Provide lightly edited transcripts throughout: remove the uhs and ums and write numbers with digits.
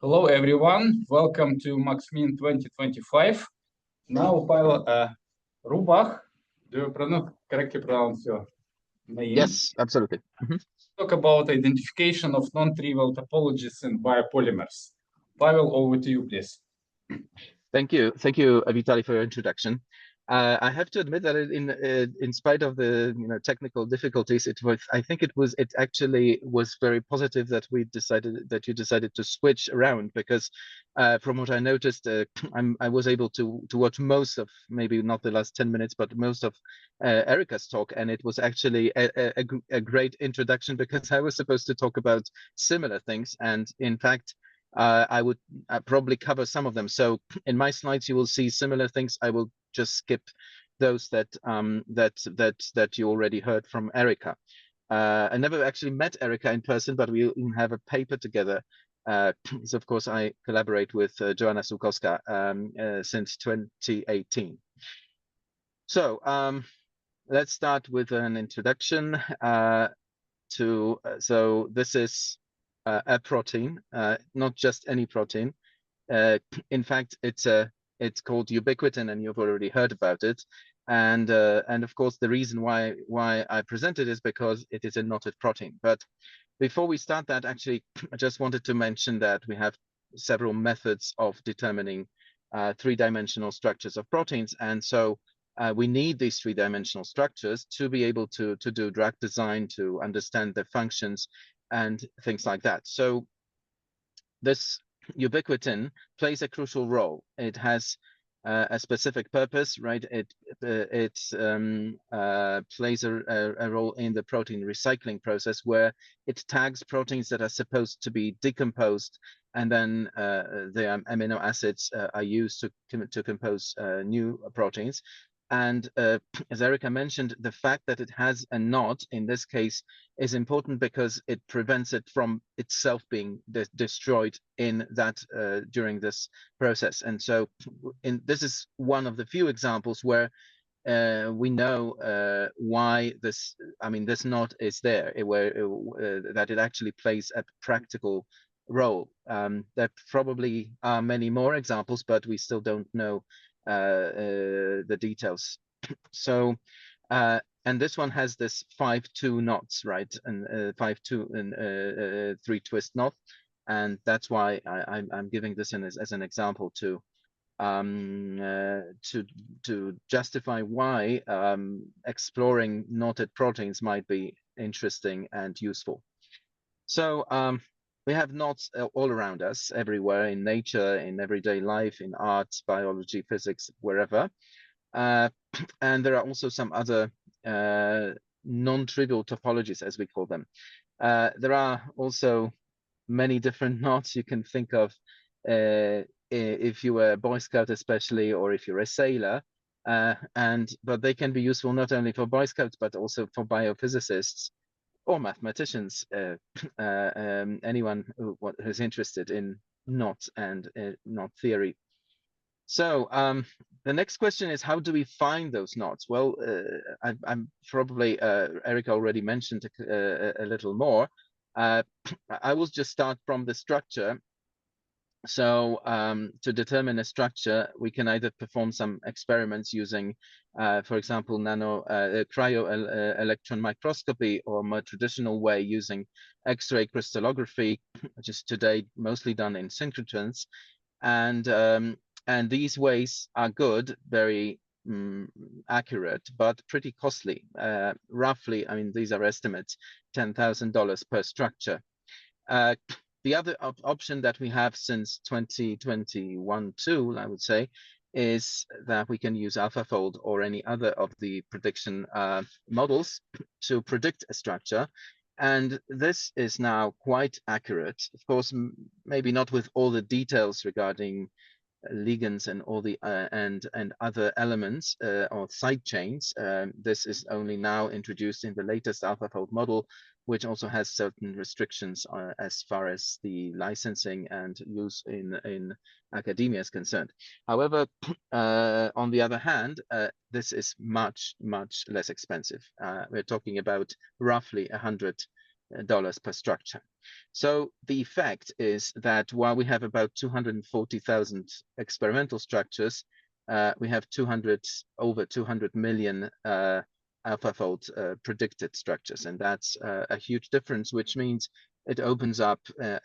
Hello, everyone. Welcome to MACSMIN 2025. Now, Pawel Rubach, do you correctly pronounce your name? Yes, absolutely. Talk about identification of non-trivial topologies in biopolymers. Paweł, over to you, please. Thank you, Vitaly, for your introduction. I have to admit that in spite of the technical difficulties, I think it actually was very positive that you decided to switch around, because from what I noticed, I was able to watch most of, maybe not the last 10 minutes, but most of Erica's talk, and it was actually a great introduction, because I was supposed to talk about similar things, and in fact, I would probably cover some of them. So in my slides, you will see similar things. I will just skip those that you already heard from Erica. I never actually met Erica in person, but we have a paper together. So of course, I collaborate with Joanna Sulkowska since 2018. So let's start with an introduction so this is a protein, not just any protein. In fact, it's called ubiquitin, and you've already heard about it. And of course, the reason why I present it is because it is a knotted protein. But before we start that, actually, I just wanted to mention that we have several methods of determining three-dimensional structures of proteins, and so we need these three-dimensional structures to be able to do drug design, to understand their functions, and things like that. So this ubiquitin plays a crucial role. It has a specific purpose, right? It plays a role in the protein recycling process, where it tags proteins that are supposed to be decomposed, and then the amino acids are used to compose new proteins. And as Erica mentioned, the fact that it has a knot in this case is important, because it prevents it from itself being destroyed in that during this process. And so this is one of the few examples where we know why this knot is there, that it actually plays a practical role. There probably are many more examples, but we still don't know the details. So and this one has this 5-2 knots, right? And 5-2 and 3 twist knot, and that's why I'm giving this in as an example to justify why exploring knotted proteins might be interesting and useful. So we have knots all around us, everywhere, in nature, in everyday life, in arts, biology, physics, wherever. And there are also some other non-trivial topologies, as we call them. There are also many different knots you can think of if you were a Boy Scout especially, or if you're a sailor. But they can be useful not only for Boy Scouts, but also for biophysicists or mathematicians, anyone who's interested in knots and knot theory. So the next question is, how do we find those knots? Well, I'm probably, Erica already mentioned a little more. I will just start from the structure. So to determine a structure, we can either perform some experiments using, for example, cryo-electron microscopy, or more traditional way using X-ray crystallography, which is today mostly done in synchrotrons. And these ways are good, very accurate, but pretty costly. Roughly, I mean, these are estimates, $10,000 per structure. The other option that we have since 2021-2, I would say, is that we can use AlphaFold or any other of the prediction models to predict a structure. And this is now quite accurate. Of course, maybe not with all the details regarding ligands and all the and other elements or side chains. This is only now introduced in the latest AlphaFold model, which also has certain restrictions as far as the licensing and use in academia is concerned. However, on the other hand, this is much less expensive. We're talking about roughly $100 dollars per structure. So the effect is that while we have about 240,000 experimental structures, we have over 200 million AlphaFold predicted structures, and that's a huge difference, which means it opens up a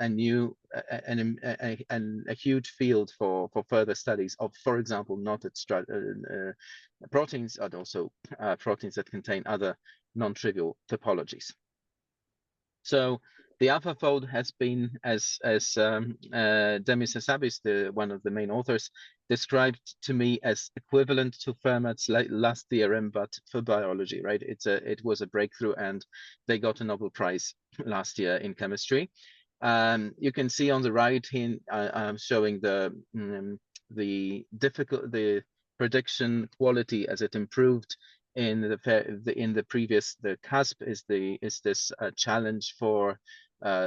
huge field for further studies of, for example, knotted proteins, and also proteins that contain other non-trivial topologies. So the AlphaFold has been, as Demis Hassabis, one of the main authors, described to me as equivalent to Fermat's last theorem, but for biology, right? It was a breakthrough, and they got a Nobel Prize last year in chemistry. You can see on the right here, I'm showing the prediction quality as it improved in the previous. The CASP is this challenge for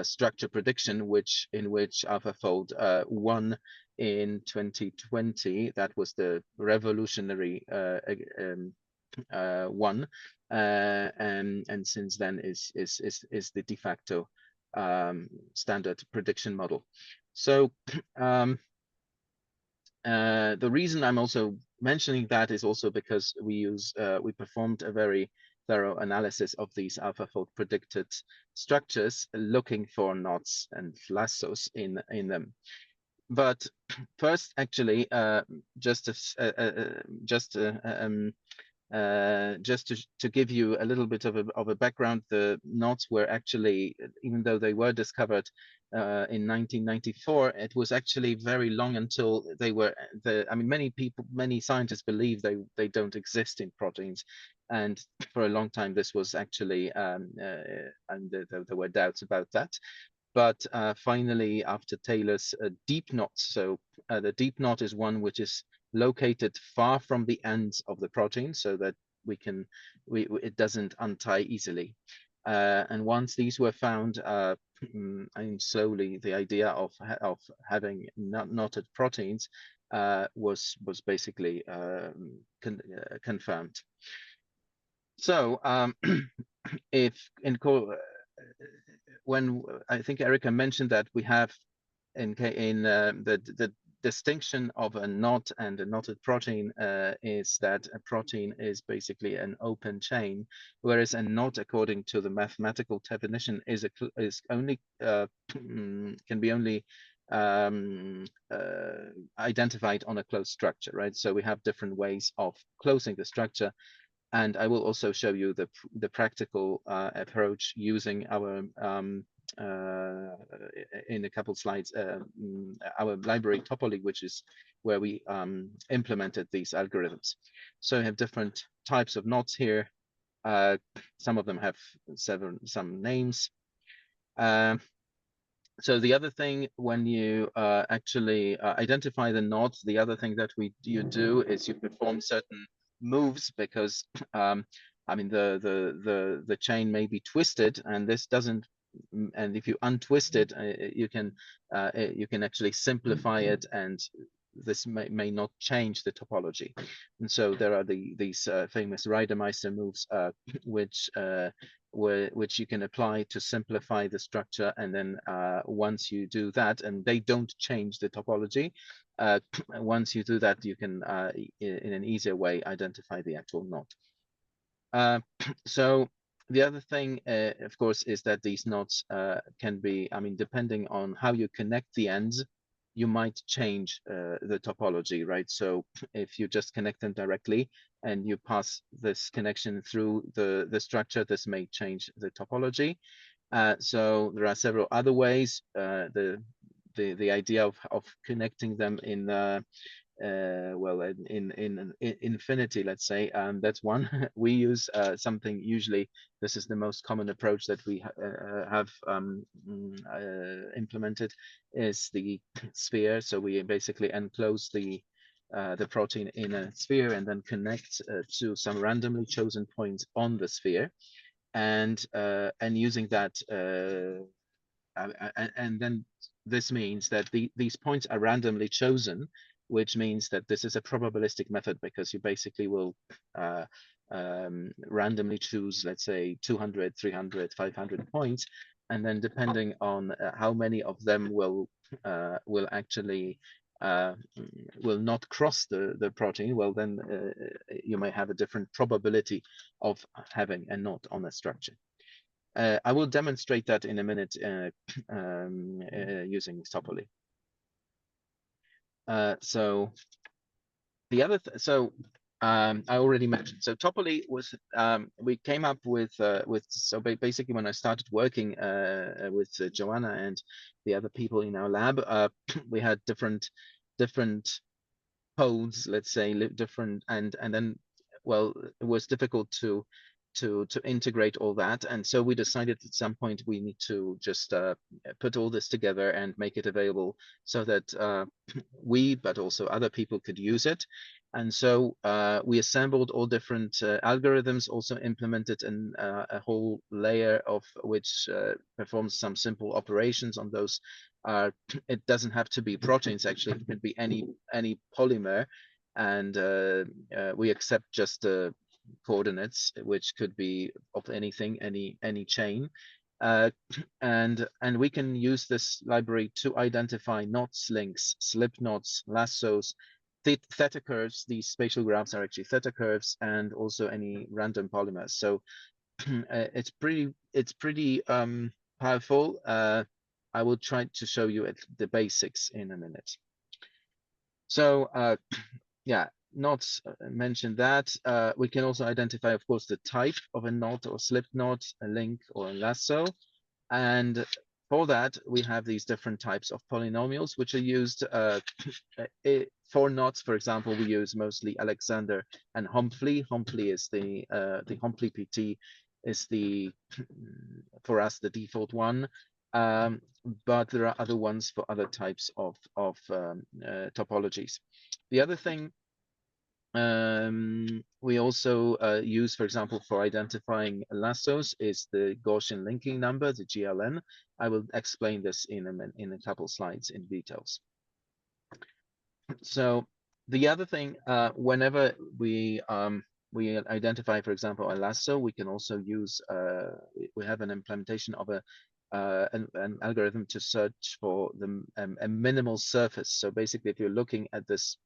structure prediction, in which AlphaFold won in 2020. That was the revolutionary one, and since then is the de facto standard prediction model. So the reason I'm also mentioning that is also because we performed a very thorough analysis of these AlphaFold predicted structures, looking for knots and lassos in them. But first, actually, just to give you a little bit of a background, the knots were actually, even though they were discovered in 1994, it was actually very long until they were. I mean, many scientists believe they don't exist in proteins, and for a long time this was actually, and there were doubts about that. But finally, after Taylor's deep knots, so the deep knot is one which is located far from the ends of the protein, so that it doesn't untie easily. And once these were found, and slowly the idea of having knotted proteins was basically confirmed. So when I think Erica mentioned that we have the distinction of a knot and a knotted protein is that a protein is basically an open chain, whereas a knot, according to the mathematical definition, can be only identified on a closed structure, right? So we have different ways of closing the structure. And I will also show you the practical approach using our in a couple slides our library Topologies, which is where we implemented these algorithms. So we have different types of knots here. Some of them have some names. So the other thing, when you actually identify the knot, the other thing that you do is you perform certain moves, because I mean the chain may be twisted, and this doesn't. And if you untwist it, you can actually simplify it, and this may not change the topology. And so there are these famous Reidemeister moves, which you can apply to simplify the structure. And then once you do that, and they don't change the topology, once you do that, you can in an easier way identify the actual knot. So the other thing, of course, is that these knots can be, I mean, depending on how you connect the ends, you might change the topology, right? So if you just connect them directly and you pass this connection through the structure, this may change the topology. So there are several other ways. The idea of connecting them in well, in infinity, let's say, that's one. We use something, usually this is the most common approach that we have implemented, is the sphere. So we basically enclose the protein in a sphere and then connect to some randomly chosen points on the sphere, and using that and then this means that these points are randomly chosen, which means that this is a probabilistic method, because you basically will randomly choose, let's say, 200, 300, 500 points, and then depending on how many of them will actually will not cross the protein, well then you may have a different probability of having a knot on a structure. I will demonstrate that in a minute using Topoly. So the other, I already mentioned. So Topoly was we came up with so basically when I started working with Joanna and the other people in our lab, we had different codes, let's say, different, and then, well, it was difficult to integrate all that, and so we decided at some point we need to just put all this together and make it available so that we, but also other people, could use it. And so we assembled all different algorithms, also implemented in a whole layer of which performs some simple operations on those. It doesn't have to be proteins, actually. It could be any polymer, and we accept just the coordinates, which could be of anything, any chain. And we can use this library to identify knots, links, slip knots, lassos, theta curves. These spatial graphs are actually theta curves, and also any random polymers. So it's pretty powerful. I will try to show you the basics in a minute. So yeah, knots, mentioned that. We can also identify, of course, the type of a knot or slip knot, a link or a lasso. And for that, we have these different types of polynomials, which are used for knots. For example, we use mostly Alexander and Humphrey. Humphrey is the Humphrey PT is for us the default one. But there are other ones for other types of topologies. The other thing we also use, for example, for identifying lassos is the Gaussian linking number, the GLN. I will explain this in a couple slides in details. So the other thing, whenever we identify, for example, a lasso, we can also use, we have an implementation of an algorithm to search for a minimal surface. So basically, if you're looking at this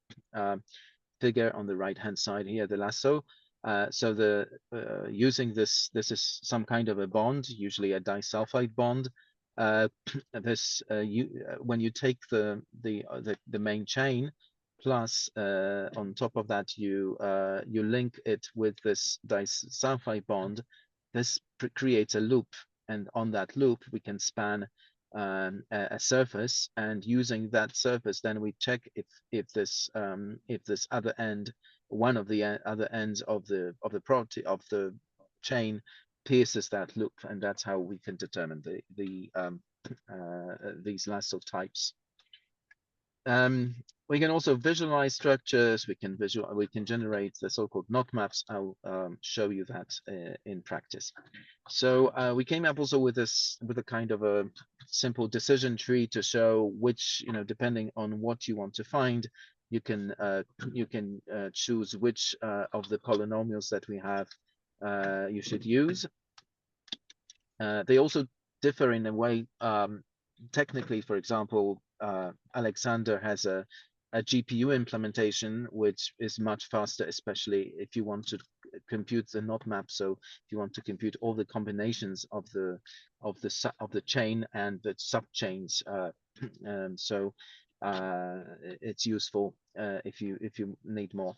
figure on the right hand side here, the lasso, so the using this is some kind of a bond, usually a disulfide bond. When you take the main chain, plus on top of that you link it with this disulfide bond, this creates a loop, and on that loop we can span a surface, and using that surface then we check if this other end, one of the other ends of the chain pierces that loop, and that's how we can determine these lasso types. We can also visualize structures. We can generate the so-called knot maps. I'll show you that in practice. So we came up also with a kind of a simple decision tree to show which, depending on what you want to find, you can choose which of the polynomials that we have you should use. They also differ in a way. Technically, for example, Alexander has a GPU implementation, which is much faster, especially if you want to compute the knot map. So if you want to compute all the combinations of the chain and the subchains, so it's useful if you need more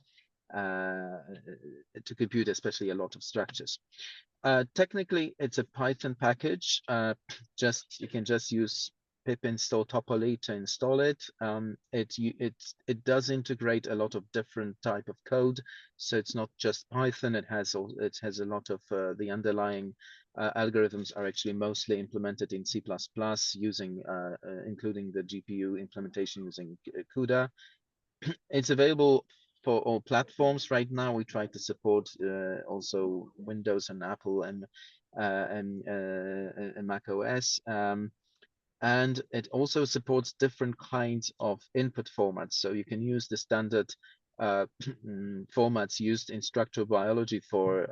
to compute, especially a lot of structures. Technically, it's a Python package. You can just use pip install Topoly to install it. It does integrate a lot of different type of code, so it's not just Python. It has a lot of the underlying algorithms are actually mostly implemented in C++, using including the GPU implementation using CUDA. It's available for all platforms right now. We try to support also Windows and Apple and Mac OS. And it also supports different kinds of input formats. So you can use the standard formats used in structural biology for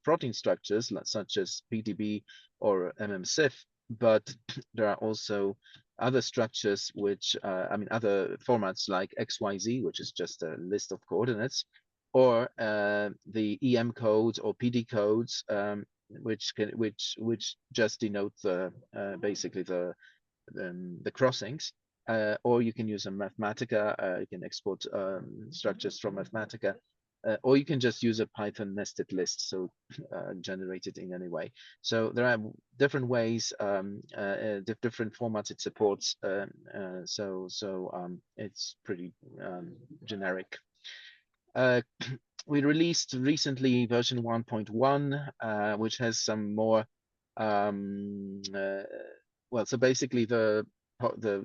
protein structures, such as PDB or MMSIF, but there are also other structures which, other formats like XYZ, which is just a list of coordinates, or the EM codes or PD codes, which just denote the basically the crossings. Or you can use a Mathematica. You can export structures from Mathematica. Or you can just use a Python nested list, so generated in any way. So there are different ways, different formats it supports. It's pretty generic. We released recently version 1.1, which has some more. Well, so basically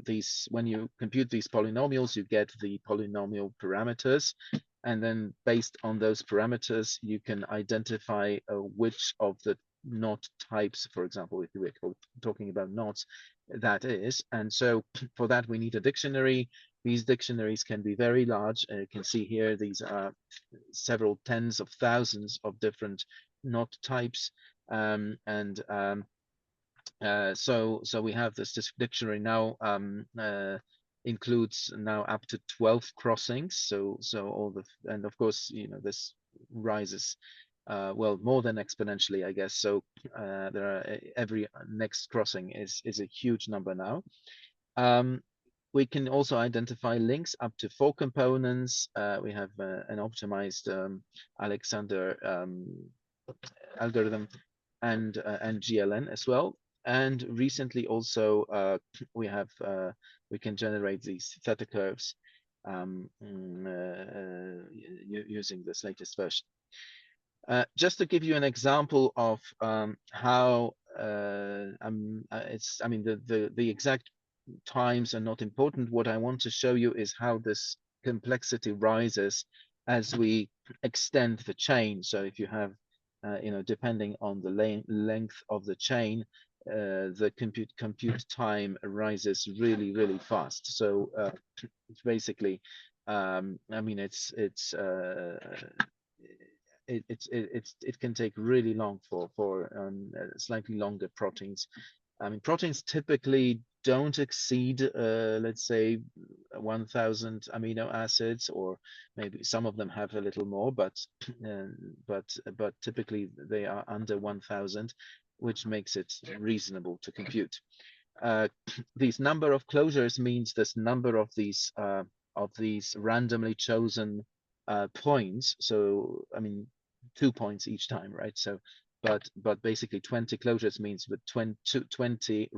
these, when you compute these polynomials, you get the polynomial parameters, and then based on those parameters, you can identify which of the knot types, for example, if we're talking about knots, that is. And so for that, we need a dictionary. These dictionaries can be very large. You can see here, these are several tens of thousands of different knot types. So we have this dictionary now, includes now up to 12 crossings. So all the, and of course, you know, this rises well, more than exponentially, I guess. So there are, every next crossing is a huge number now. We can also identify links up to 4 components. We have an optimized Alexander algorithm and GLN as well. And recently also we can generate these theta curves using this latest version. Just to give you an example of how the exact times are not important. What I want to show you is how this complexity rises as we extend the chain. So if you have, you know, depending on the length of the chain, the compute time rises really fast. So it's basically, it can take really long for slightly longer proteins. I mean, proteins typically don't exceed, let's say, 1,000 amino acids, or maybe some of them have a little more, but typically they are under 1,000, which makes it reasonable to compute. These number of closures means this number of these randomly chosen points. So I mean, 2 points each time, right? So but basically 20 closures means with 20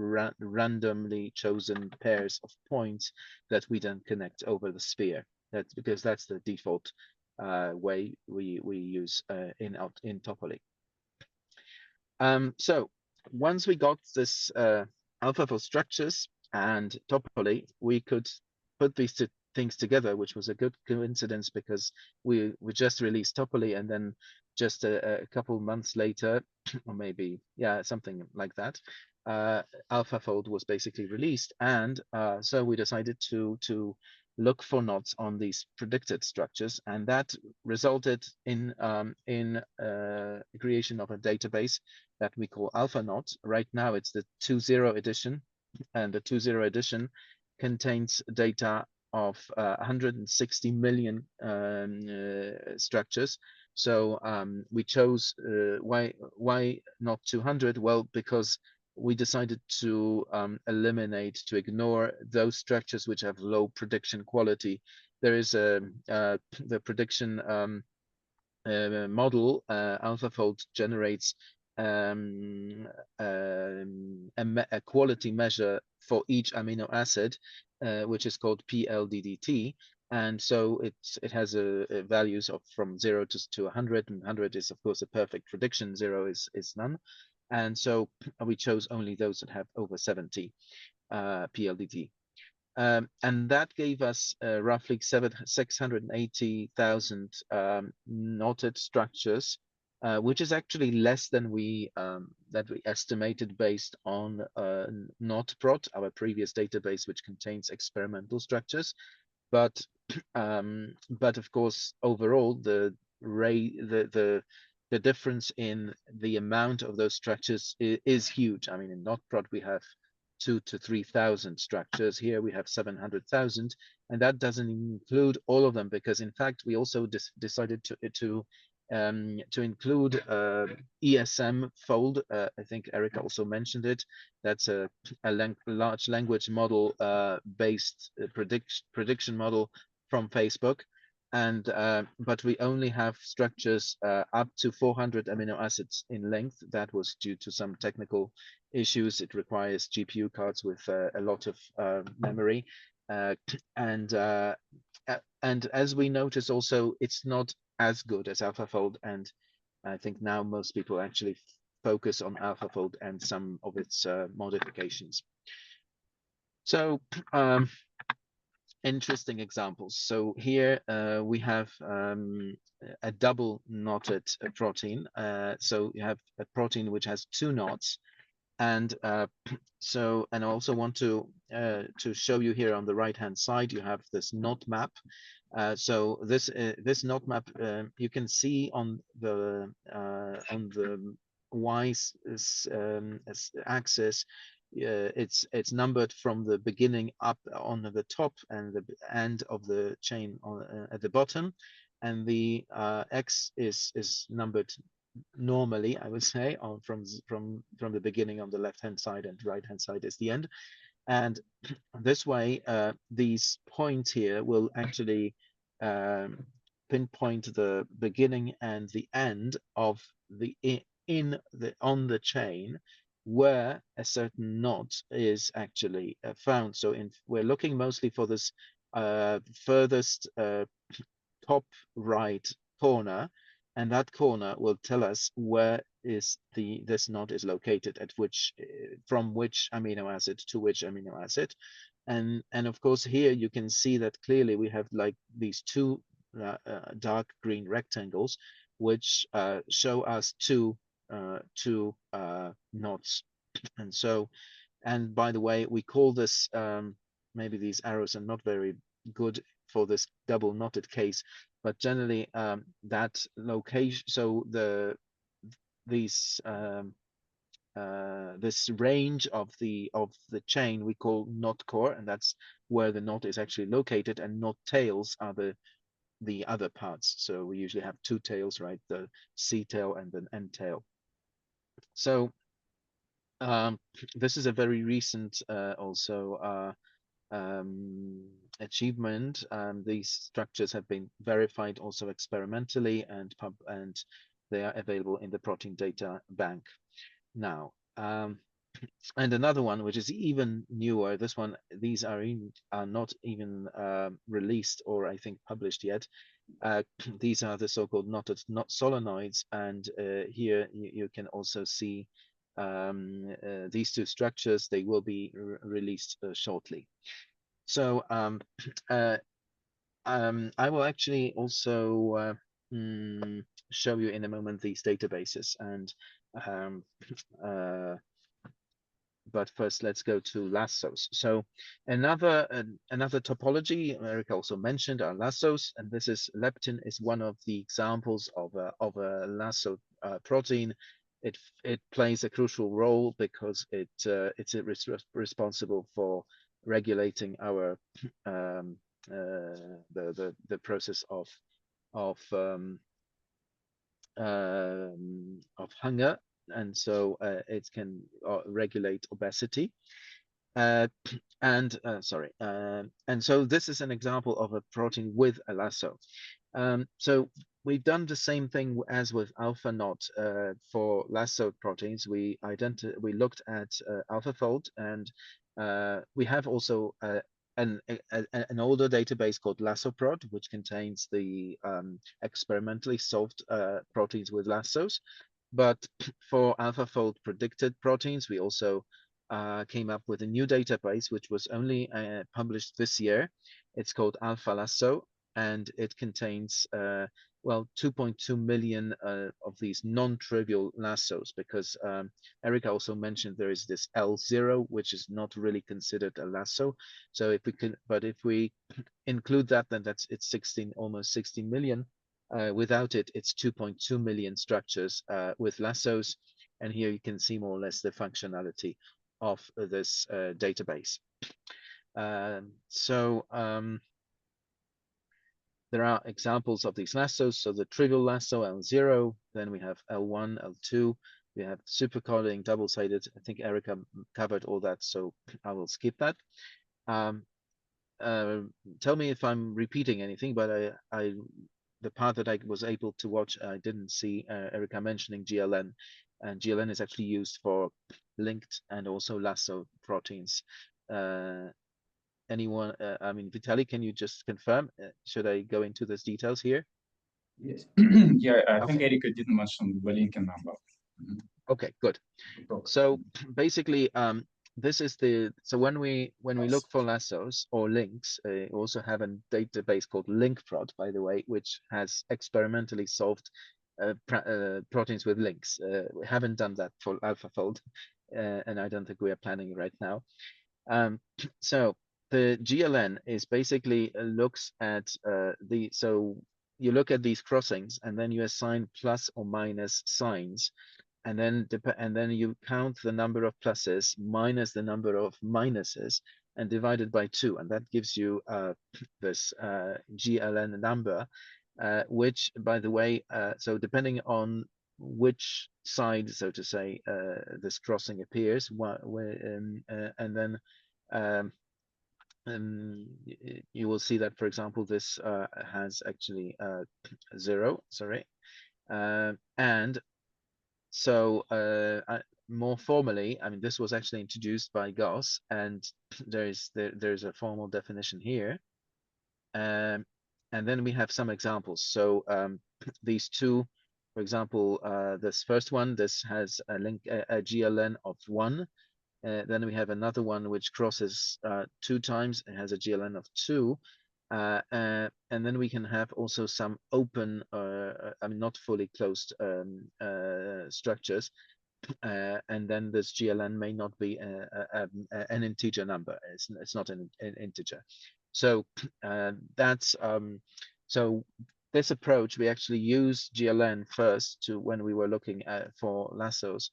randomly chosen pairs of points that we then connect over the sphere. That's because that's the default way we use in Topoly. So once we got this AlphaFold structures and Topoly, we could put these two things together, which was a good coincidence because we just released Topoly, and then just a couple months later, or maybe, yeah, something like that, AlphaFold was basically released. And so we decided to look for knots on these predicted structures, and that resulted in creation of a database that we call AlphaKnot. Right now it's the 2.0 edition, and the 2.0 edition contains data of 160 million structures. So we chose, why not 200? Well, because we decided to ignore those structures which have low prediction quality. There is the prediction model, AlphaFold generates a quality measure for each amino acid, which is called PLDDT. And so it has values of from 0 to 100, and 100 is of course a perfect prediction, 0 is none. And so we chose only those that have over 70 PLDT. And that gave us roughly 680,000 knotted structures, which is actually less than we estimated based on NotProt, our previous database, which contains experimental structures. But of course, overall, the the difference in the amount of those structures is huge. I mean, in NotProt we have 2,000 to 3,000 structures. Here we have 700,000, and that doesn't include all of them, because in fact we also decided to include ESM fold. I think Eric also mentioned it. That's a large language model based prediction model from Facebook. And but we only have structures up to 400 amino acids in length. That was due to some technical issues. It requires GPU cards with a lot of memory, and as we notice also, it's not as good as AlphaFold, and I think now most people actually focus on AlphaFold and some of its modifications. So interesting examples. So here we have a double knotted protein. So you have a protein which has 2 knots, and so, and I also want to show you here on the right hand side, you have this knot map. So this knot map you can see on the y axis. It's numbered from the beginning up on the top and the end of the chain at the bottom, and the x is numbered normally, I would say, from the beginning on the left hand side, and right hand side is the end. And this way these points here will actually pinpoint the beginning and the end of the on the chain where a certain knot is actually found. So we're looking mostly for this furthest top right corner, and that corner will tell us where is this knot is located, at which from which amino acid to which amino acid. And of course here you can see that clearly we have like these 2 dark green rectangles which show us two knots. And so, and by the way, we call this maybe these arrows are not very good for this double knotted case, but generally that location, so this range of the chain we call knot core, and that's where the knot is actually located, and knot tails are the other parts. So we usually have 2 tails, right? The C tail and the N tail. So this is a very recent also achievement. These structures have been verified also experimentally, and they are available in the protein data bank now. And another one which is even newer, these are not even released or I think published yet. These are the so-called knot solenoids, and here you can also see these 2 structures. They will be released shortly. So I will actually also show you in a moment these databases, and but first let's go to lassos. So another topology Eric also mentioned are lassos, and this is leptin is one of the examples of a lasso protein. It plays a crucial role because it's responsible for regulating our the process of hunger, and so it can regulate obesity. And so this is an example of a protein with a lasso. So we've done the same thing as with alpha knot for lasso proteins. We looked at AlphaFold, and we have also an older database called LassoProt, which contains the experimentally solved proteins with lassos. But for AlphaFold predicted proteins, we also came up with a new database, which was only published this year. It's called AlphaLasso, and it contains well 2.2 million of these non-trivial lassos, because Eric also mentioned there is this L0, which is not really considered a lasso. So if we include that, then it's almost 16 million. Without it, it's 2.2 million structures with lassos. And here you can see more or less the functionality of this database. There are examples of these lassos. So the trivial lasso L0, then we have L1, L2, we have supercoiling, double-sided. I think Erica covered all that, so I will skip that. Tell me if I'm repeating anything, but the part that I was able to watch, I didn't see Erica mentioning GLN, and GLN is actually used for linked and also lasso proteins. Anyone, I mean, Vitaly, can you just confirm? Should I go into these details here? Yes. Yeah, I think Erica didn't mention the linking number. Okay, good. So basically, this is so when we look for lassos or links, we also have a database called LinkProt, by the way, which has experimentally solved proteins with links. We haven't done that for AlphaFold, and I don't think we are planning right now. So the GLN is basically looks at so you look at these crossings and then you assign plus or minus signs, and then you count the number of pluses minus the number of minuses and divide it by 2, and that gives you this GLN number, which, by the way, so depending on which side, so to say, this crossing appears, and then you will see that, for example, this has actually 0, sorry, and so more formally, I mean, this was actually introduced by Gauss, and there's a formal definition here, and then we have some examples. So these two, for example, this first one, this has a link, a GLN of 1. Then we have another one which crosses 2 times. It has a GLN of 2. And then we can have also some open, I mean, not fully closed structures. And then this GLN may not be an integer number. It's not an integer. So that's so this approach, we actually use GLN first when we were looking for lassos.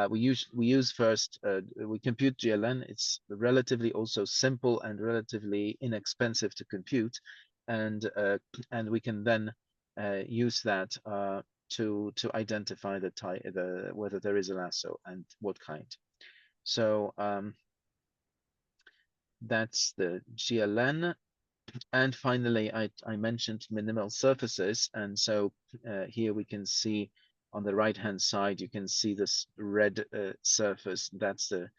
We use first, we compute GLN. It's relatively also simple and relatively inexpensive to compute, and we can then use that to identify the type, whether there is a lasso and what kind. So that's the GLN. And finally, I mentioned minimal surfaces, and so here we can see on the right hand side, you can see this red surface. That's the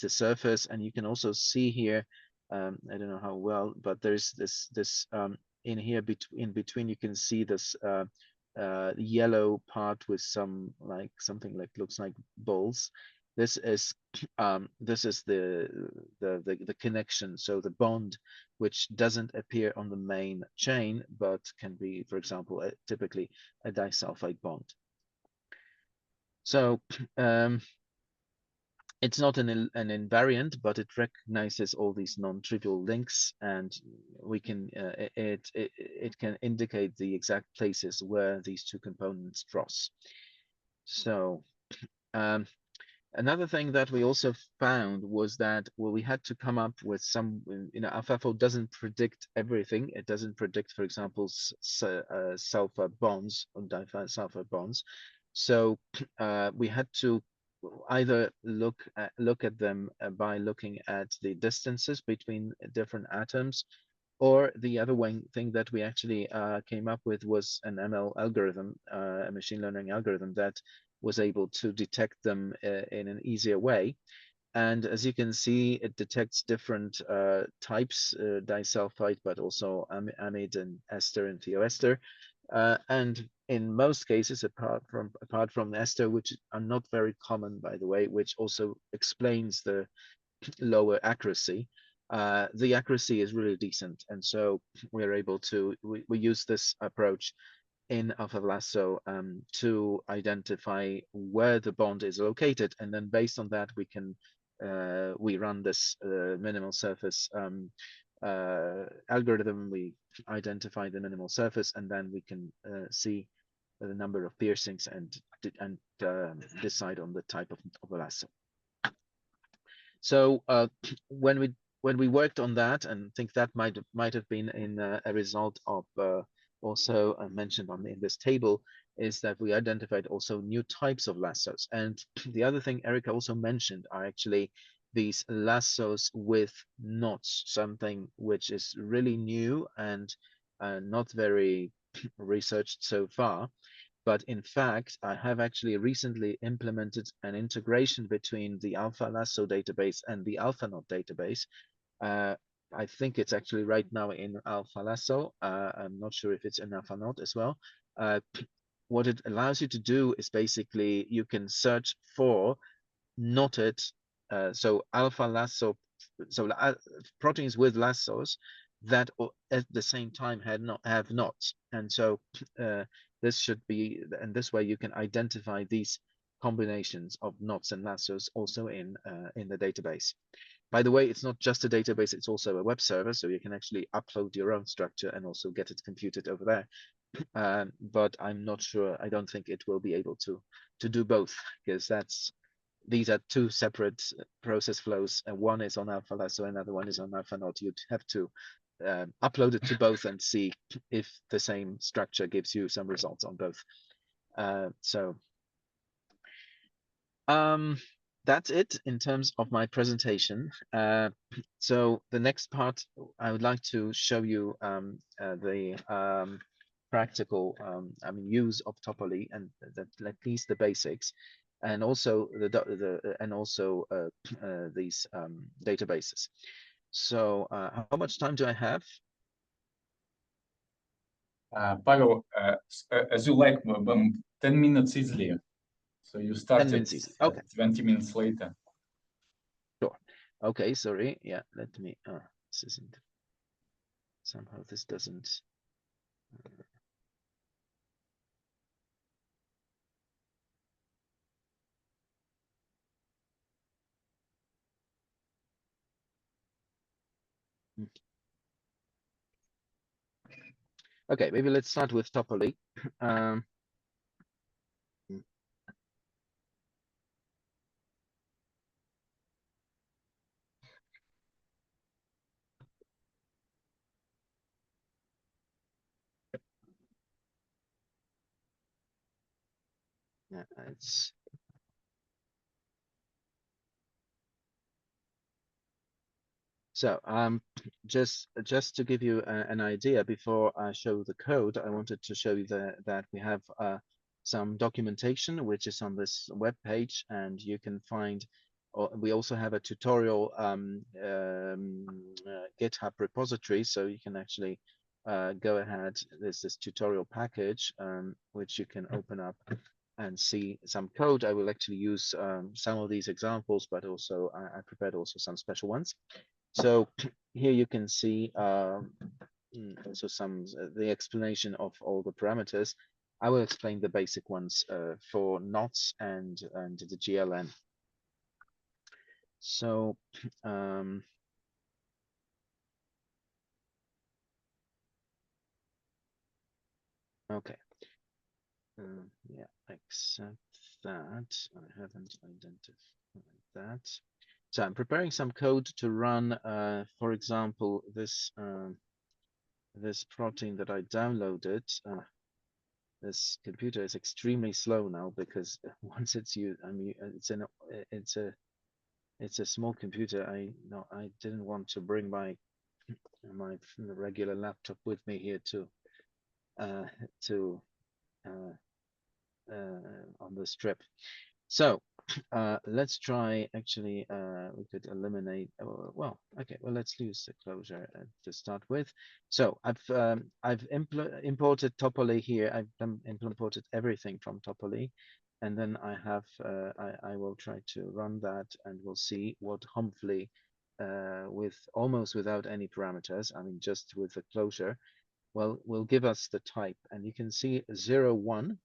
surface, and you can also see here, I don't know how well, but there's this in here in between, you can see this yellow part with something like looks like balls. This is the connection, so the bond, which doesn't appear on the main chain, but can be, for example, typically a disulfide bond. So it's not an invariant, but it recognizes all these non-trivial links, and we can it can indicate the exact places where these two components cross. So another thing that we also found was that, well, we had to come up with some, AlphaFold doesn't predict everything. It doesn't predict, for example, sulfur bonds or disulfide bonds. So we had to either look at them by looking at the distances between different atoms, or the other thing that we actually came up with was an ML algorithm, a machine learning algorithm that was able to detect them in an easier way. And as you can see, it detects different types, disulfide, but also amide and ester and thioester. And in most cases, apart from ester, which are not very common, by the way, which also explains the lower accuracy, the accuracy is really decent. And so we're able to, we use this approach in AlphaLasso to identify where the bond is located, and then based on that we can we run this minimal surface algorithm, we identify the minimal surface, and then we can see the number of piercings and decide on the type of a lasso. So when we worked on that, and think that might have been in a result of also mentioned in this table, is that we identified also new types of lassos. And the other thing Erica also mentioned are actually these lassos with knots, something which is really new and not very researched so far. But in fact, I have actually recently implemented an integration between the Alpha Lasso database and the AlphaNot database. I think it's actually right now in Alpha Lasso. I'm not sure if it's in AlphaNot as well. What it allows you to do is basically you can search for knotted, so Alpha Lasso, so proteins with lassos that at the same time have knots, and so this should be, and this way you can identify these combinations of knots and lassos also in the database. By the way, it's not just a database, it's also a web server, so you can actually upload your own structure and also get it computed over there. But I'm not sure, I don't think it will be able to do both, because these are two separate process flows. One is on Alpha Lasso, another one is on AlphaNot. You'd have to upload it to both and see if the same structure gives you some results on both. That's it in terms of my presentation. So the next part, I would like to show you the practical, use of Topoly, and at least the basics, and also these databases. So how much time do I have? Paweł, as you like, 10 minutes easily. So you started 10 minutes easy. Okay. 20 minutes later. Sure. Okay, sorry. Yeah, let me, this isn't, somehow this doesn't. Okay, maybe let's start with Topoly. Yeah, it's so just to give you an idea, before I show the code, I wanted to show you that we have some documentation which is on this web page, and you can find, we also have a tutorial GitHub repository, so you can actually go ahead. There's this tutorial package which you can open up and see some code. I will actually use some of these examples, but also I prepared also some special ones. So here you can see also the explanation of all the parameters. I will explain the basic ones for knots and the GLN. So okay. Yeah, except that I haven't identified that. So I'm preparing some code to run, for example, this protein that I downloaded. This computer is extremely slow now, because once it's used, it's a small computer. I didn't want to bring my regular laptop with me here on this trip. So let's try, actually, we could eliminate, well, okay, well, let's use the closure to start with. So I've imported Topoly here. I've imported everything from Topoly, and then I have, I will try to run that, and we'll see what hopefully with almost without any parameters, I mean, just with the closure, well, will give us the type. And you can see 0, 1.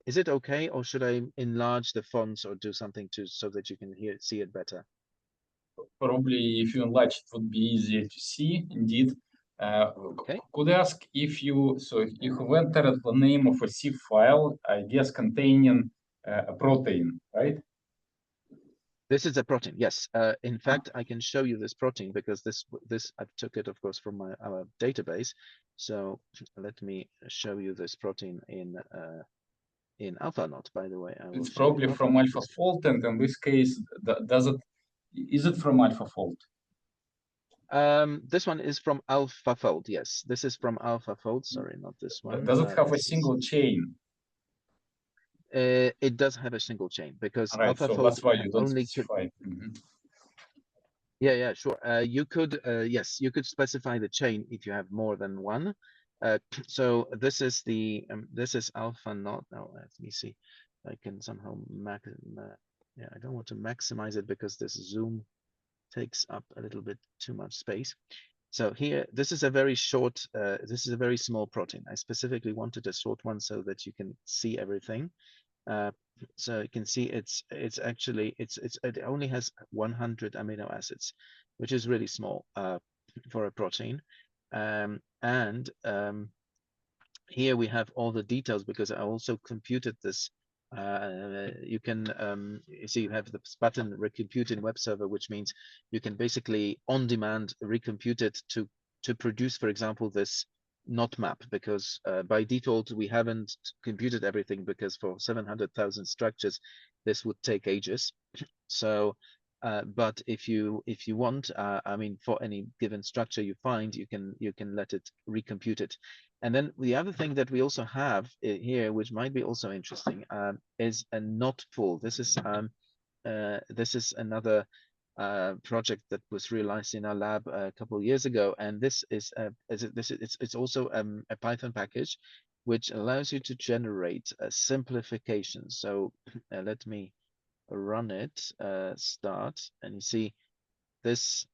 Is it okay, or should I enlarge the fonts or do something so that you can see it better? probably if you enlarge, it would be easier to see. Indeed. Okay. Could I ask if you have entered the name of a zip file, I guess containing a protein, right? This is a protein, yes. In fact, I can show you this protein because this I took it, of course, from our database. So let me show you this protein in AlphaNot. By the way, I will It's show you probably from AlphaNot. AlphaFold, and in this case, is it from AlphaFold? This one is from AlphaFold. Yes, this is from AlphaFold. Sorry, not this one. Does it have a This is- single chain? It does have a single chain because All right, so AlphaFold that's why you don't only could. specify. Mhm. Yeah, sure. You could, yes, you could specify the chain if you have more than one. So this is the this is AlphaNot. Now let me see. I can somehow yeah, I don't want to maximize it because this zoom takes up a little bit too much space. So here, this is a very short, this is a very small protein. I specifically wanted a short one so that you can see everything. So you can see it's actually it only has 100 amino acids, which is really small for a protein. And here we have all the details because I also computed this. You can you see you have this button recompute in web server, which means you can basically on demand recompute it to produce, for example, this not map, because by default we haven't computed everything because for 700,000 structures this would take ages. So but if you want, I mean, for any given structure you find, you can let it recompute it. And then the other thing that we also have here, which might be also interesting, is a not pool. This is another project that was realized in our lab a couple of years ago, and this is it's also a Python package which allows you to generate a simplification. So let me run it, start, and you see this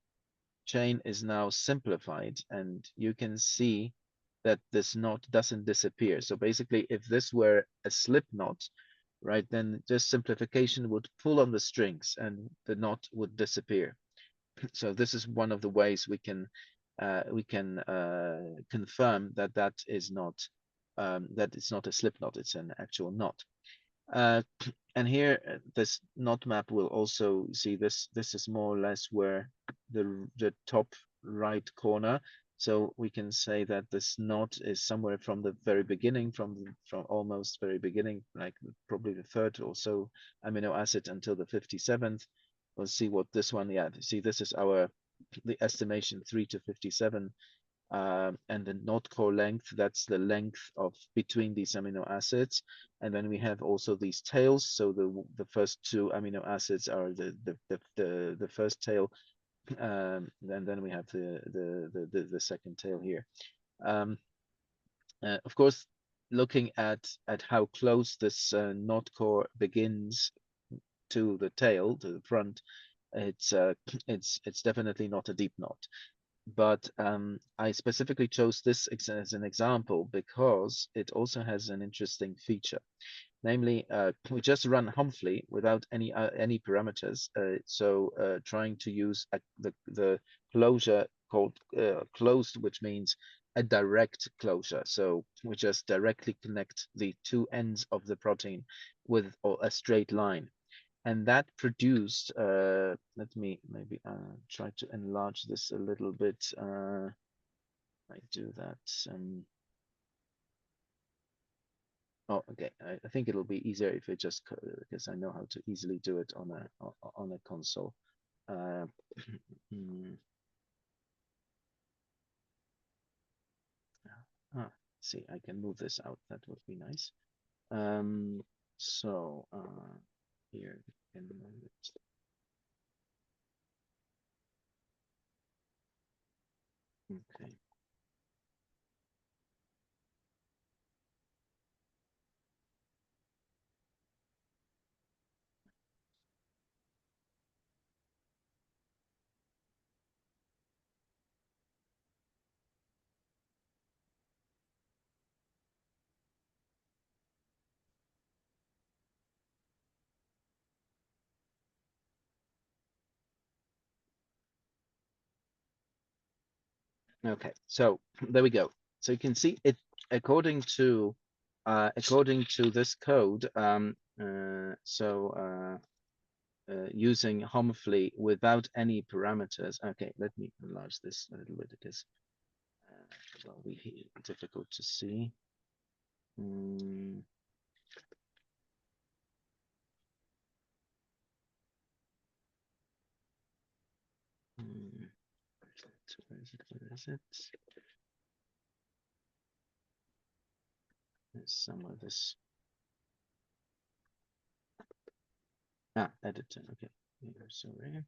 chain is now simplified, and you can see that this knot doesn't disappear. So basically, if this were a slip knot, right, then this simplification would pull on the strings and the knot would disappear. So this is one of the ways we can confirm that that is not that it's not a slip knot, it's an actual knot. And here, this knot map will also see this. This is more or less where the top right corner. So we can say that this knot is somewhere from the very beginning, from almost very beginning, like probably the third or so amino acid until the 57th. We'll see what this one. Yeah, see, this is the estimation 3 to 57. And the knot core length, that's the length of between these amino acids. And then we have also these tails. So the first two amino acids are the first tail, and then we have the second tail here. Of course, looking at how close this knot core begins to the tail, to the front, it's definitely not a deep knot. But I specifically chose this as an example because it also has an interesting feature. Namely, we just run Humphrey without any parameters. So trying to use the closure called closed, which means a direct closure. So we just directly connect the two ends of the protein with a straight line. And that produced, let me maybe try to enlarge this a little bit. I do that. Oh, okay. I think it'll be easier if I just, because I know how to easily do it on a console. See, I can move this out. That would be nice. So here we can move it. Okay. Okay, so there we go. So you can see it according to this code. Using homophily without any parameters. Okay, let me enlarge this a little bit because well, difficult to see. Where is it? There's somewhere this. Editor. Okay. Sorry.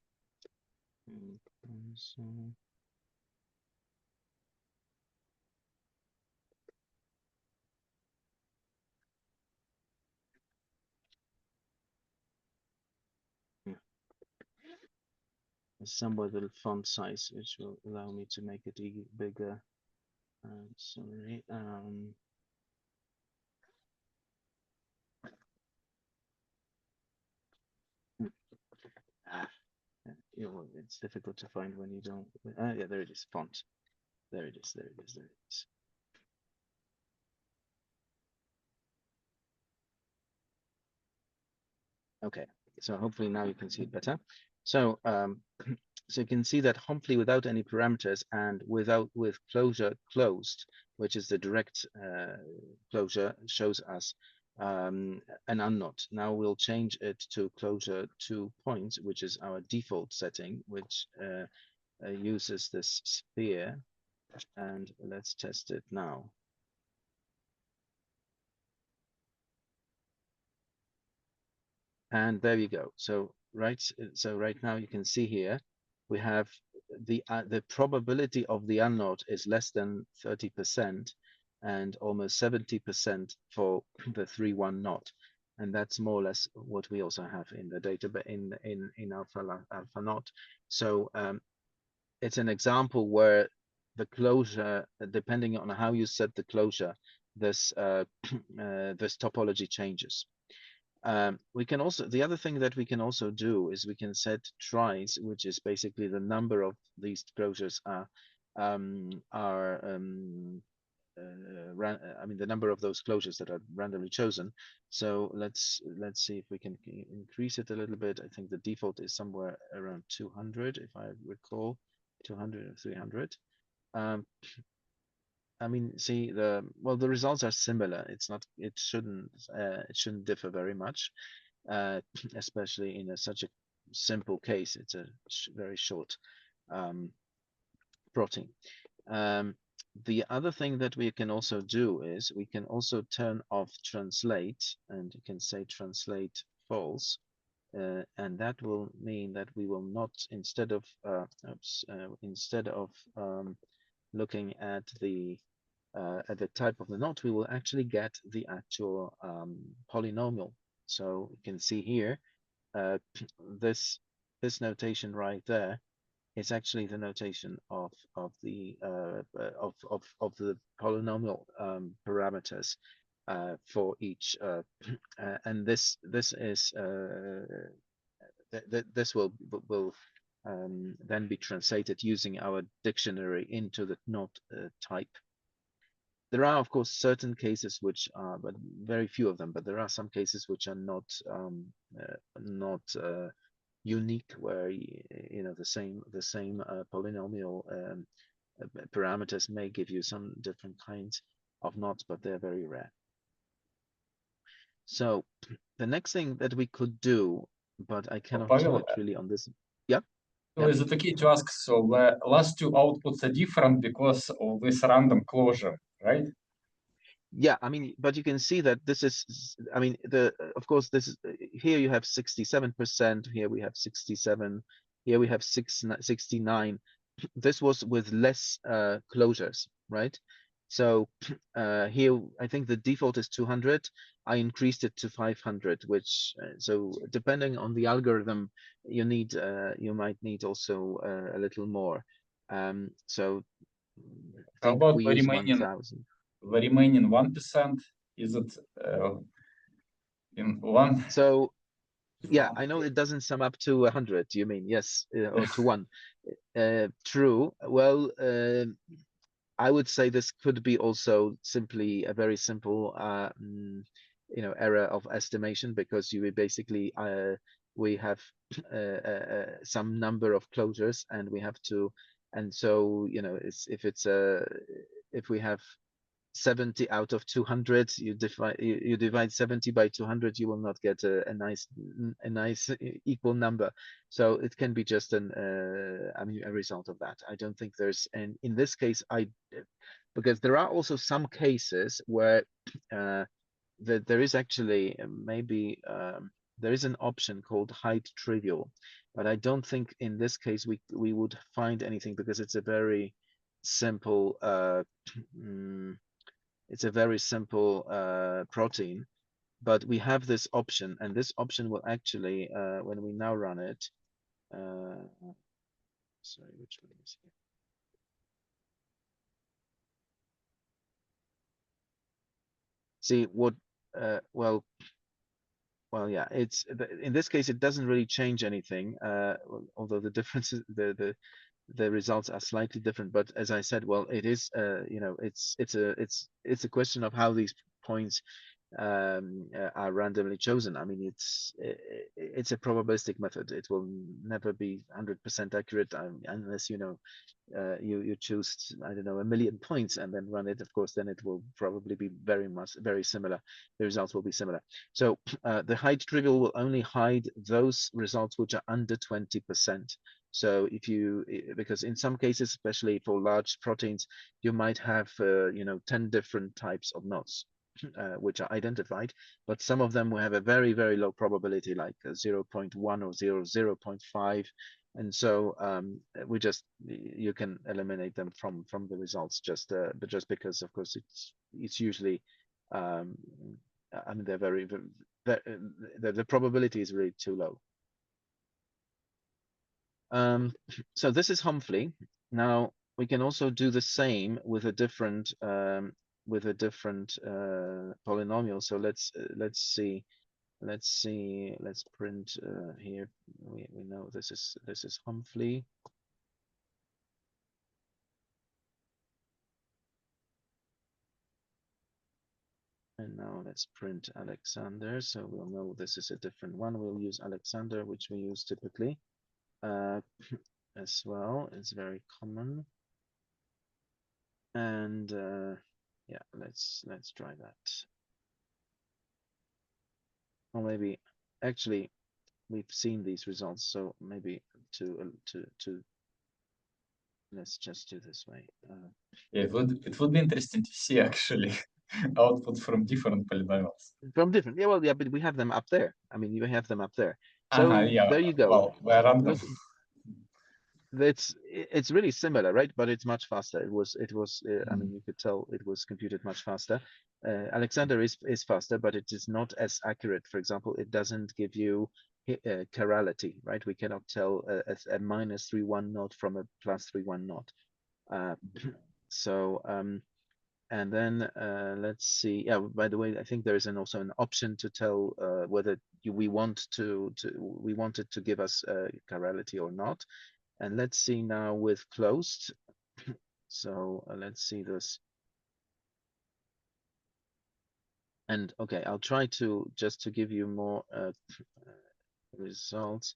Somewhere the font size, which will allow me to make it bigger. Sorry. It's difficult to find when you don't. Yeah, there it is. Font. There it is. There it is. There it is. Okay, so hopefully now you can see it better. So, so you can see that homophily without any parameters and with closure closed, which is the direct closure, shows us an unknot. Now we'll change it to closure 2 points, which is our default setting, which uses this sphere. And let's test it now. And there you go. So right now you can see here we have the probability of the unknot is less than 30% and almost 70% for the 3-1 knot. And that's more or less what we also have in the data, but in alpha knot. So it's an example where the closure, depending on how you set the closure, this this topology changes. We can also, the other thing that we can also do is we can set tries, which is basically the number of these closures I mean, the number of those closures that are randomly chosen. So let's see if we can increase it a little bit. I think the default is somewhere around 200, if I recall, 200 or 300. I mean, see the results are similar. It shouldn't differ very much, especially in such a simple case. It's a very short protein. The other thing that we can also do is we can also turn off translate, and you can say translate false, and that will mean that we will not, instead of looking at the type of the knot, we will actually get the actual polynomial. So you can see here, this notation right there is actually the notation of the polynomial parameters for each, and this is this will then be translated using our dictionary into the knot type. There are, of course, certain cases which are, but very few of them, but there are some cases which are not unique, where the same polynomial parameters may give you some different kinds of knots, but they're very rare. So the next thing that we could do, but I cannot do it really on this. Yeah. So is it okay to ask, so the last two outputs are different because of this random closure, right? Yeah, I mean, but you can see that this is, I mean, of course, this is, here you have 67%, here we have 67, here we have 69. This was with less closures, right? So here, I think the default is 200. I increased it to 500, which, so depending on the algorithm, you might need also a little more. So I think How about we use 1000. The remaining 1%, is it in one? So Yeah, I know it doesn't sum up to 100, you mean, yes, or to 1. True. Well, I would say this could be also simply a very simple, error of estimation, because you would basically, we have some number of closures, and we have to, and so, if we have 70 out of 200, you divide 70 by 200, you will not get a nice equal number. So it can be just a result of that. I don't think there's, and in this case, because there are also some cases where there is actually maybe there is an option called hide trivial, but I don't think in this case we would find anything, because it's a very simple it's a very simple protein, but we have this option, and this option will actually, when we now run it, sorry, which one is here? See what, well, yeah, it's in this case, it doesn't really change anything, although the differences, the results are slightly different. But as I said, well, it is, it's a question of how these points are randomly chosen. I mean, it's a probabilistic method. It will never be 100% accurate unless you choose, I don't know, 1,000,000 points and then run it. Of course, then it will probably be very similar. The results will be similar. So the hide trivial will only hide those results which are under 20%. So because in some cases, especially for large proteins, you might have 10 different types of knots which are identified, but some of them will have a very low probability, like 0.1 or 0.5, and so you can eliminate them from the results, but just because, of course, it's usually I mean, they're the probability is really too low. So this is Humphrey. Now we can also do the same with a different polynomial. So let's see. Let's print here. We know this is Humphrey. And now let's print Alexander. So we'll know this is a different one. We'll use Alexander, which we use typically as well. It's very common. And yeah, let's try that. Or maybe actually we've seen these results, so maybe to let's just do this way. Yeah, it would be interesting to see actually output from different polynomials. From different, yeah, well, yeah, but we have them up there. I mean, you have them up there. So Yeah, there you go. well, we're random. Look, it's really similar, right? But it's much faster. It was I mean, you could tell it was computed much faster. Alexander is faster, but it is not as accurate. For example, it doesn't give you chirality, right? We cannot tell a -3,1 knot from a +3,1 knot. So and then let's see. Yeah, by the way, I think there is also an option to tell whether we want it to give us chirality or not. And let's see now with closed. So let's see this. And okay, I'll try to just to give you more results.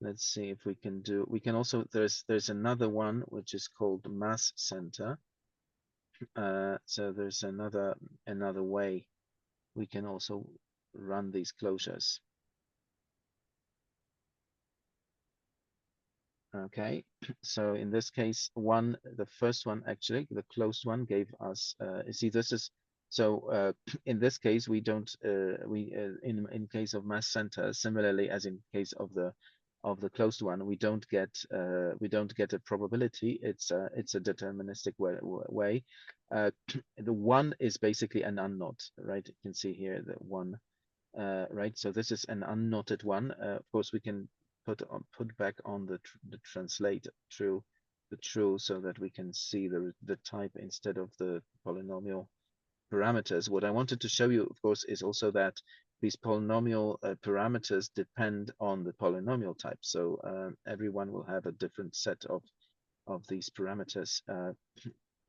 Let's see if we can do. We can also there's another one which is called mass center. So there's another way we can also run these closures. Okay, so in this case, the first one actually, the closed one gave us. You see, this is so. In this case, we don't. In case of mass center, similarly as in case of the closed one, we don't get a probability. It's a deterministic way. The one is basically an unknot, right? You can see here the one, right? So this is an unknotted one. Of course, we can put back on the translate true, so that we can see the type instead of the polynomial parameters. What I wanted to show you, of course, is also that these polynomial parameters depend on the polynomial type. So everyone will have a different set of these parameters.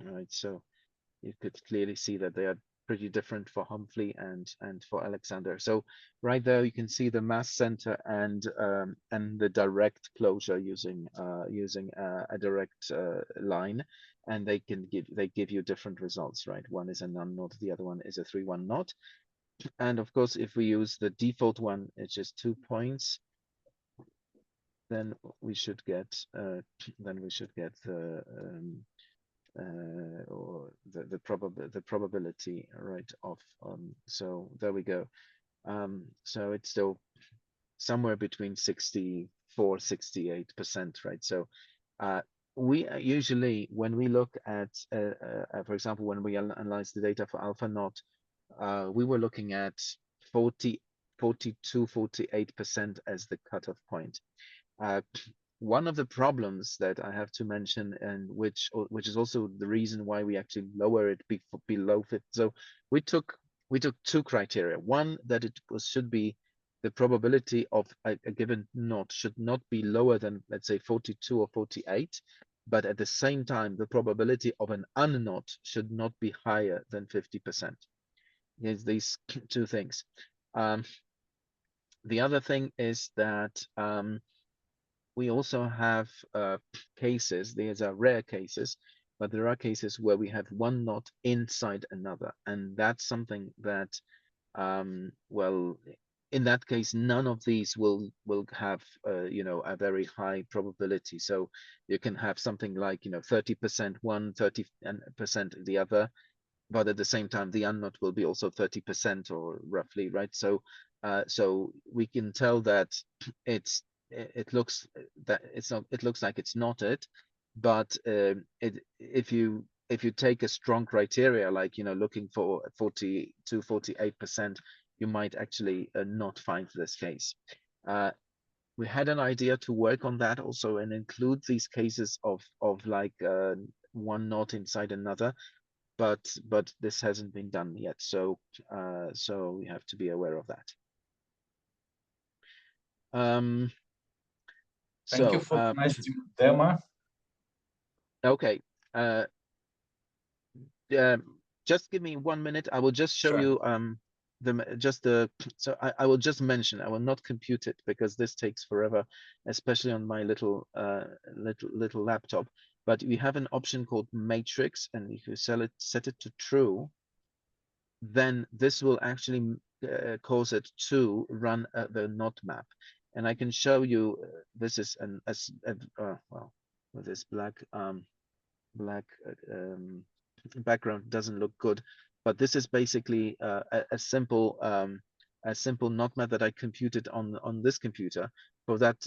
Right. So you could clearly see that they are pretty different for Humphrey and for Alexander. So right there you can see the mass center and the direct closure using a direct line, and they give you different results, right? One is a non-knot, the other one is a 3-1 knot. And of course, if we use the default one, it's just 2 points, then we should get the or the probability, right, of so there we go. So it's still somewhere between 64-68%, right? So we usually, when we look at for example, when we analyze the data for alpha naught, we were looking at 42-48% as the cutoff point. One of the problems that I have to mention, and which is also the reason why we actually lower it below 50. So we took 2 criteria. One, that it should be the probability of a given knot should not be lower than, let's say, 42 or 48, but at the same time, the probability of an unknot should not be higher than 50%. Yes, these 2 things. The other thing is that we also have cases, these are rare cases, but there are cases where we have one knot inside another. And that's something that, well, in that case, none of these will have, you know, a very high probability. So you can have something like, you know, 30% one, 30% the other, but at the same time, the unknot will be also 30% or roughly, right? So, so we can tell that it looks like it's knotted, but if you take a strong criteria, like, you know, looking for 40-48%, you might actually not find this case. We had an idea to work on that also and include these cases of like one knot inside another, but this hasn't been done yet. So so we have to be aware of that. Thank you for the nice demo. Okay. Just give me 1 minute. I will just show Sure. you so I will just mention, I will not compute it because this takes forever, especially on my little laptop. But we have an option called matrix, and if you set it to true, then this will actually cause it to run the knot map. And I can show you, this is well, with this black background doesn't look good, but this is basically a simple knot map that I computed on this computer for that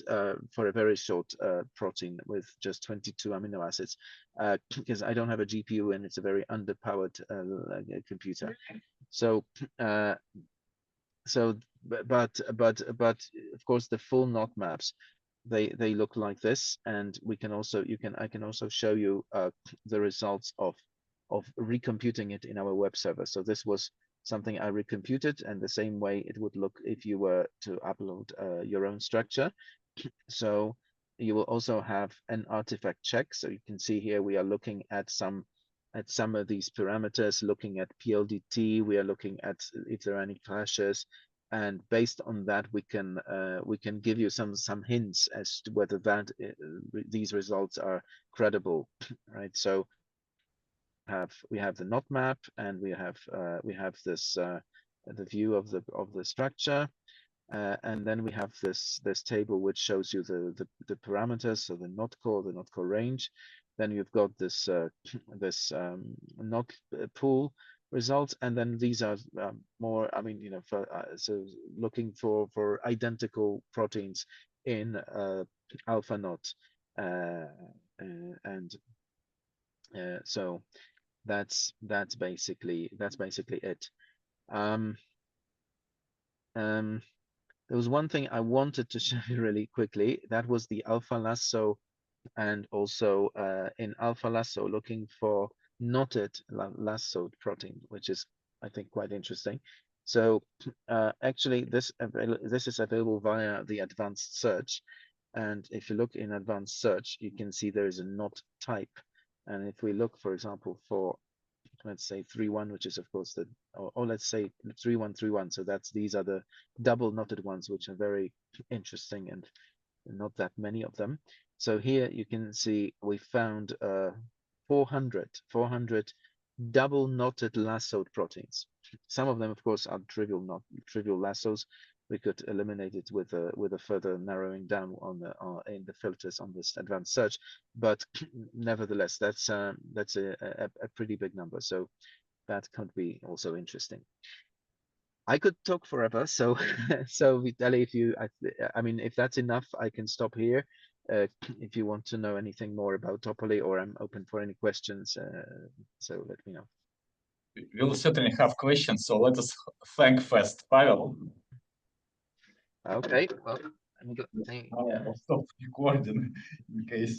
for a very short protein with just 22 amino acids, because I don't have a GPU and it's a very underpowered computer. So but of course the full knot maps, they look like this, and we can also I can also show you the results of recomputing it in our web server. So this was something I recomputed, and the same way it would look if you were to upload your own structure. So you will also have an artifact check. So you can see here we are looking at some of these parameters, looking at PLDT, we are looking at if there are any clashes, and based on that we can give you some hints as to whether these results are credible, right? So we have the knot map, and we have this the view of the structure, and then we have this table which shows you the parameters, so the knot core range. Then you've got this knot pool results, and then these are more, I mean, you know, so looking for identical proteins in alpha knot, and so that's basically it. There was one thing I wanted to show you really quickly. That was the alpha lasso, and also in alpha lasso looking for knotted lassoed protein, which is, I think, quite interesting. So actually, this is available via the advanced search. And if you look in advanced search, you can see there is a knot type. And if we look, for example, for let's say 3-1, which is of course the, or let's say 3-1-3-1. So these are the double knotted ones, which are very interesting and not that many of them. So here you can see we found 400 double knotted lassoed proteins. Some of them, of course, are trivial lassos. We could eliminate it with a further narrowing down on in the filters on this advanced search, but nevertheless, that's a pretty big number. So that could be also interesting. I could talk forever, so so Vitaly, if you, I mean, if that's enough, I can stop here. If you want to know anything more about Topoly, or I'm open for any questions, so let me know. We'll certainly have questions, so let us thank first Paweł. Okay, well, I'm good. I'll stop recording in case